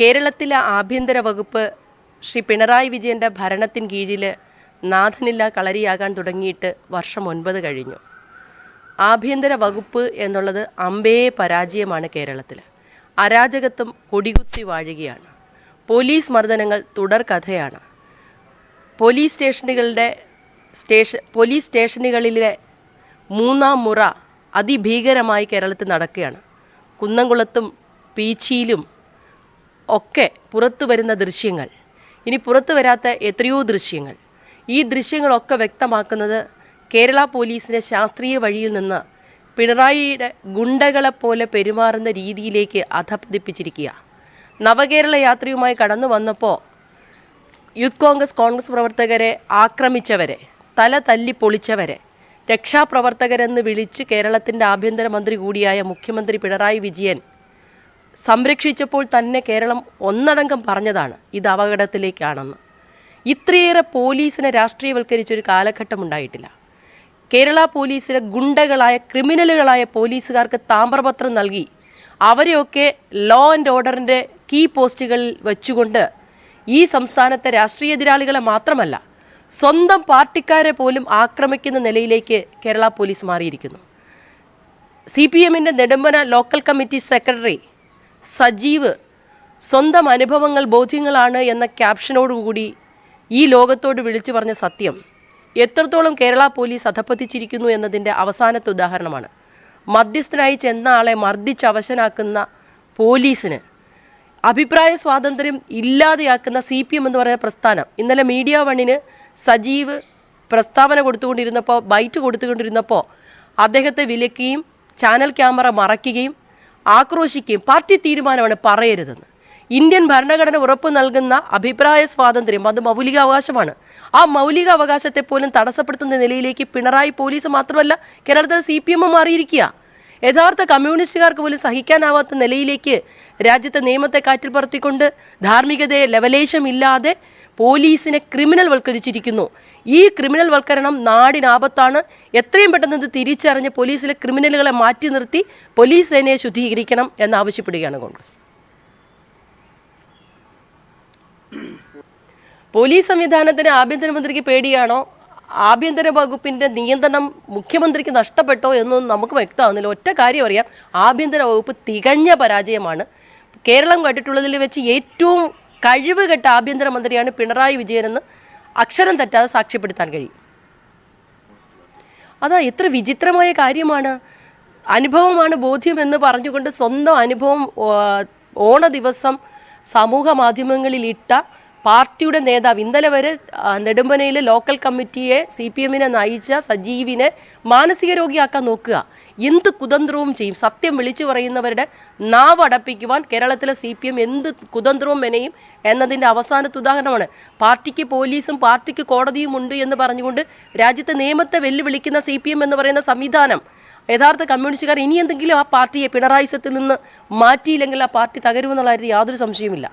കേരളത്തിലെ ആഭ്യന്തര വകുപ്പ് ശ്രീ പിണറായി വിജയൻ്റെ ഭരണത്തിന് കീഴിൽ നാഥനില്ല കളരിയാകാൻ തുടങ്ങിയിട്ട് വർഷം 9 കഴിഞ്ഞു. ആഭ്യന്തര വകുപ്പ് എന്നുള്ളത് അമ്പേ പരാജയമാണ്. കേരളത്തിൽ അരാജകത്വം കൊടികുത്തി വാഴുകയാണ്. പോലീസ് മർദ്ദനങ്ങൾ തുടർക്കഥയാണ്. പോലീസ് സ്റ്റേഷനുകളിലെ മൂന്നാം മുറ അതിഭീകരമായി കേരളത്തിൽ നടക്കുകയാണ്. കുന്നംകുളത്തും പീച്ചിയിലും ഒക്കെ പുറത്തു വരുന്ന ദൃശ്യങ്ങൾ, ഇനി പുറത്തു വരാത്ത എത്രയോ ദൃശ്യങ്ങൾ, ഈ ദൃശ്യങ്ങളൊക്കെ വ്യക്തമാക്കുന്നത് കേരള പോലീസിനെ ശാസ്ത്രീയ വഴിയിൽ നിന്ന് പിണറായിയുടെ ഗുണ്ടകളെപ്പോലെ പെരുമാറുന്ന രീതിയിലേക്ക് അധപ്പതിപ്പിച്ചിരിക്കുക. നവകേരള യാത്രയുമായി കടന്നു വന്നപ്പോൾ യൂത്ത് കോൺഗ്രസ് പ്രവർത്തകരെ ആക്രമിച്ചവരെ, തല തല്ലി പൊളിച്ചവരെ രക്ഷാപ്രവർത്തകരെന്ന് വിളിച്ച് കേരളത്തിൻ്റെ ആഭ്യന്തരമന്ത്രി കൂടിയായ മുഖ്യമന്ത്രി പിണറായി വിജയൻ സംരക്ഷിച്ചപ്പോൾ തന്നെ കേരളം ഒന്നടങ്കം പറഞ്ഞതാണ് ഇത് അപകടത്തിലേക്കാണെന്ന്. ഇത്രയേറെ പോലീസിനെ രാഷ്ട്രീയവൽക്കരിച്ചൊരു കാലഘട്ടം ഉണ്ടായിട്ടില്ല. കേരള പോലീസിലെ ഗുണ്ടകളായ ക്രിമിനലുകളായ പോലീസുകാർക്ക് താമ്രപത്രം നൽകി അവരെയൊക്കെ ലോ ആൻഡ് ഓർഡറിൻ്റെ കീ പോസ്റ്റുകളിൽ വെച്ചുകൊണ്ട് ഈ സംസ്ഥാനത്തെ രാഷ്ട്രീയ എതിരാളികളെ മാത്രമല്ല സ്വന്തം പാർട്ടിക്കാരെ പോലും ആക്രമിക്കുന്ന നിലയിലേക്ക് കേരള പോലീസ് മാറിയിരിക്കുന്നു. CPM-ൻ്റെ Nedumpana local committee secretary Sajeev സ്വന്തം അനുഭവങ്ങൾ ബോധ്യങ്ങളാണ് എന്ന ക്യാപ്ഷനോടുകൂടി ഈ ലോകത്തോട് വിളിച്ചു പറഞ്ഞ സത്യം എത്രത്തോളം കേരള പോലീസ് അധപ്പതിച്ചിരിക്കുന്നു എന്നതിൻ്റെ അവസാനത്തെ ഉദാഹരണമാണ്. മധ്യസ്ഥനായി ചെന്ന ആളെ മർദ്ദിച്ച് അവശനാക്കുന്ന പോലീസിന് അഭിപ്രായ സ്വാതന്ത്ര്യം ഇല്ലാതെയാക്കുന്ന CPM എന്ന് പറയുന്ന പ്രസ്ഥാനം ഇന്നലെ മീഡിയ വണ്ണിന് സജീവ് പ്രസ്താവന ബൈറ്റ് കൊടുത്തുകൊണ്ടിരുന്നപ്പോൾ അദ്ദേഹത്തെ വിലക്കുകയും ചാനൽ ക്യാമറ മറയ്ക്കുകയും ആക്രോശിക്കുകയും പാർട്ടി തീരുമാനമാണ് പറയരുതെന്ന്. ഇന്ത്യൻ ഭരണഘടന ഉറപ്പു നൽകുന്ന അഭിപ്രായ സ്വാതന്ത്ര്യം അത് മൗലിക അവകാശമാണ്. ആ മൗലിക അവകാശത്തെ പോലും തടസ്സപ്പെടുത്തുന്ന നിലയിലേക്ക് പിണറായി പോലീസ് മാത്രമല്ല കേരളത്തിലെ CPM മാറിയിരിക്കുക. യഥാർത്ഥ കമ്മ്യൂണിസ്റ്റുകാർക്ക് പോലും സഹിക്കാനാവാത്ത നിലയിലേക്ക് രാജ്യത്തെ നിയമത്തെ കാറ്റിൽ പറത്തിക്കൊണ്ട് ധാർമ്മികതയെ ലവലേശമില്ലാതെ പോലീസിനെ ക്രിമിനൽ വൽക്കരിച്ചിരിക്കുന്നു. ഈ ക്രിമിനൽ വൽക്കരണം നാടിനാപത്താണ്. എത്രയും പെട്ടെന്ന് ഇത് തിരിച്ചറിഞ്ഞ് പോലീസിലെ ക്രിമിനലുകളെ മാറ്റി നിർത്തി പോലീസ് സേനയെ ശുദ്ധീകരിക്കണം എന്നാവശ്യപ്പെടുകയാണ് കോൺഗ്രസ്. പോലീസ് സംവിധാനത്തിന് ആഭ്യന്തരമന്ത്രിക്ക് പേടിയാണോ, ആഭ്യന്തര വകുപ്പിൻ്റെ നിയന്ത്രണം മുഖ്യമന്ത്രിക്ക് നഷ്ടപ്പെട്ടോ എന്നൊന്നും നമുക്ക് വ്യക്തമാകുന്നില്ല. ഒറ്റ കാര്യം അറിയാം, ആഭ്യന്തര വകുപ്പ് തികഞ്ഞ പരാജയമാണ്. കേരളം കണ്ടിട്ടുള്ളതിൽ വെച്ച് ഏറ്റവും കഴിവുകെട്ട ആഭ്യന്തരമന്ത്രിയാണ് പിണറായി വിജയനെന്ന് അക്ഷരം തെറ്റാതെ സാക്ഷ്യപ്പെടുത്താൻ കഴിയും. അതാ എത്ര വിചിത്രമായ കാര്യമാണ്. അനുഭവമാണ് ബോധ്യമെന്ന് പറഞ്ഞുകൊണ്ട് സ്വന്തം അനുഭവം ഓണ ദിവസം സമൂഹ മാധ്യമങ്ങളിൽ ഇട്ട പാർട്ടിയുടെ നേതാവ്, ഇന്നലെ വരെ നെടുമ്പനയിലെ ലോക്കൽ കമ്മിറ്റിയെ CPM-നെ നയിച്ച സജീവിനെ മാനസിക രോഗിയാക്കാൻ നോക്കുക. എന്ത് കുതന്ത്രവും ചെയ്യും. സത്യം വിളിച്ചു പറയുന്നവരുടെ നാവടപ്പിക്കുവാൻ കേരളത്തിലെ CPM എന്ത് കുതന്ത്രവും മെനയും എന്നതിൻ്റെ അവസാനത്തെ ഉദാഹരണമാണ്. പാർട്ടിക്ക് പോലീസും പാർട്ടിക്ക് കോടതിയും ഉണ്ട് എന്ന് പറഞ്ഞുകൊണ്ട് രാജ്യത്തെ നിയമത്തെ വെല്ലുവിളിക്കുന്ന CPM എന്ന് പറയുന്ന സംവിധാനം യഥാർത്ഥ കമ്മ്യൂണിസ്റ്റുകാർ ഇനി എന്തെങ്കിലും ആ പാർട്ടിയെ പിണറായിസത്തിൽ നിന്ന് മാറ്റിയില്ലെങ്കിൽ ആ പാർട്ടി തകരുമെന്നുള്ള കാര്യത്തിൽ യാതൊരു സംശയവുമില്ല.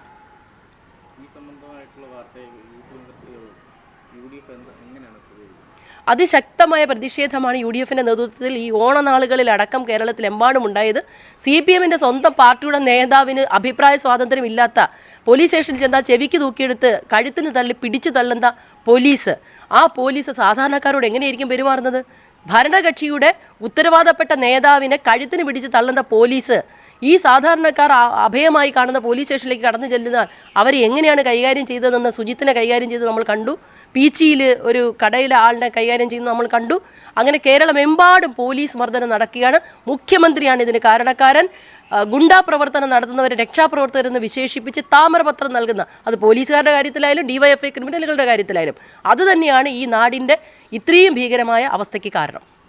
അതിശക്തമായ പ്രതിഷേധമാണ് UDF-ന്റെ നേതൃത്വത്തിൽ ഈ ഓണനാളുകളിൽ അടക്കം കേരളത്തിലെമ്പാടും ഉണ്ടായത്. CPM-ന്റെ സ്വന്തം പാർട്ടിയുടെ നേതാവിന് അഭിപ്രായ സ്വാതന്ത്ര്യം ഇല്ലാത്ത, പോലീസ് സ്റ്റേഷനിൽ ചെന്നാൽ ചെവിക്ക് തൂക്കിയെടുത്ത് കഴുത്തിന് തള്ളി പിടിച്ചു തള്ളുന്ന പോലീസ്, ആ പോലീസ് സാധാരണക്കാരോട് എങ്ങനെയായിരിക്കും പെരുമാറുന്നത്? ഭരണകക്ഷിയുടെ ഉത്തരവാദപ്പെട്ട നേതാവിനെ കഴുത്തിന് പിടിച്ച് തള്ളുന്ന പോലീസ് ഈ സാധാരണക്കാർ അഭയമായി കാണുന്ന പോലീസ് സ്റ്റേഷനിലേക്ക് കടന്നു ചെല്ലുന്നാൽ അവരെ എങ്ങനെയാണ് കൈകാര്യം ചെയ്തതെന്ന് സുജിത്തിനെ കൈകാര്യം ചെയ്ത് നമ്മൾ കണ്ടു. പീച്ചിയിൽ ഒരു കടയിലെ ആളിനെ കൈകാര്യം ചെയ്യുന്നത് നമ്മൾ കണ്ടു. അങ്ങനെ കേരളമെമ്പാടും പോലീസ് മർദ്ദനം നടക്കുകയാണ്. മുഖ്യമന്ത്രിയാണ് ഇതിന് കാരണക്കാരൻ. ഗുണ്ടാ പ്രവർത്തനം നടത്തുന്നവരെ രക്ഷാപ്രവർത്തകരെന്ന് വിശേഷിപ്പിച്ച് താമരപത്രം നൽകുന്ന, അത് പോലീസുകാരുടെ കാര്യത്തിലായാലും DYFI ക്രിമിനലുകളുടെ കാര്യത്തിലായാലും അതുതന്നെയാണ് ഈ നാടിൻ്റെ ഇത്രയും ഭീകരമായ അവസ്ഥയ്ക്ക് കാരണം.